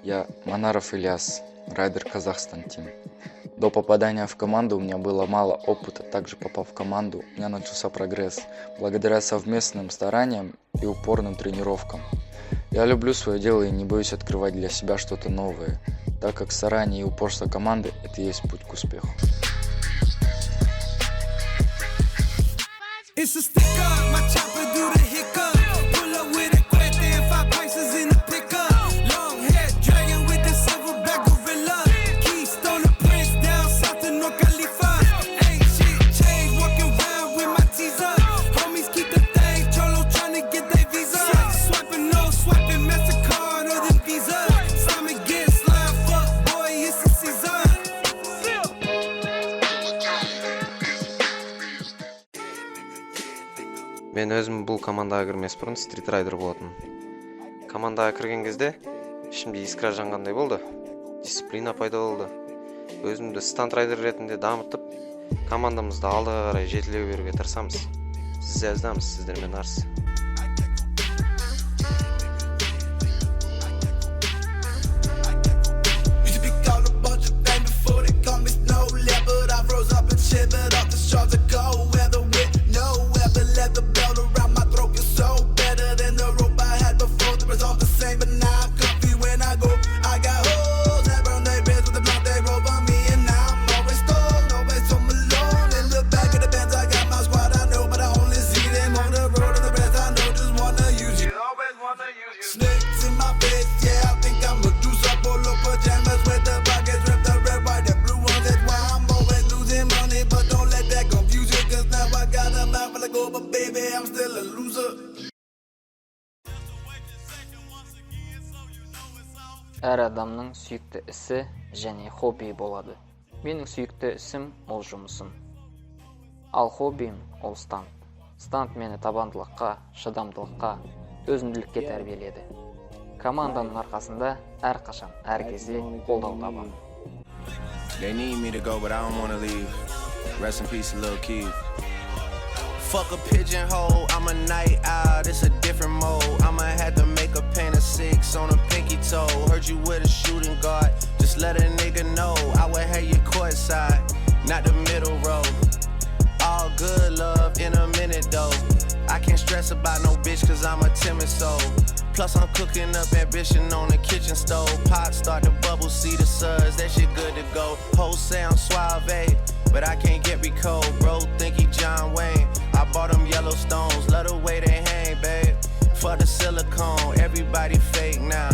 Я Манаров Ильяс, райдер Казахстан Тим. До попадания в команду у меня было мало опыта, также попав в команду, у меня начался прогресс, благодаря совместным стараниям и упорным тренировкам. Я люблю свое дело и не боюсь открывать для себя что-то новое, так как старание и упорство команды – это и есть путь к успеху. It's a sticker, my chopper do the hiccup. Pull up with a cuete and 5 prices in the pickup. Long hair dragon with the silverback gorilla. Keystone the prince down south in North Khalifa. Ain't shit changed, walking around with my teaser. Homies keep the thing, Cholo trying to get their visa. Swiping, no swiping, MasterCard or the Visa. Simon get slime, fuck boy, it's the season. Мен өзім бұл командаға кірмес бұрын стритрайдер болатын. Командаға кірген кезде ішімде искра жанғандай болды. Дисциплина пайда болды. Өзімді стандрайдер ретінде дамытып, командамызды алдыға қарай жетіле беруге тырысамыз. Сіз әздамыз, сіздермен арыс. Әр адамның сүйікті ісі және хоббиі болады. Менің сүйікті ісім ол жұмысым. Ал хоббиім ол стант. Стант мені табандылыққа, шыдамдылыққа, өзімділікке тәрбиеледі. Команданың арқасында әрқашан, әр кезде қолдау табамын. They need me to go, but I don't want to leave. Rest in peace, Lil Keith. Fuck a pigeonhole, I'm a night owl, it's a different mode. I'ma have to make a paint of 6 on a pinky toe. Heard you with a shooting guard, just let a nigga know. I would have you court side, not the middle row. All good love in a minute though. I can't stress about no bitch cause I'm a timid soul. Plus I'm cooking up ambition on the kitchen stove. Pot start to bubble, see the suds, that shit good to go. Whole sound suave, but I can't get recalled. Bro, think he John Wayne. I bought them Yellowstones, love the way they hang, babe. For the silicone, everybody fake now.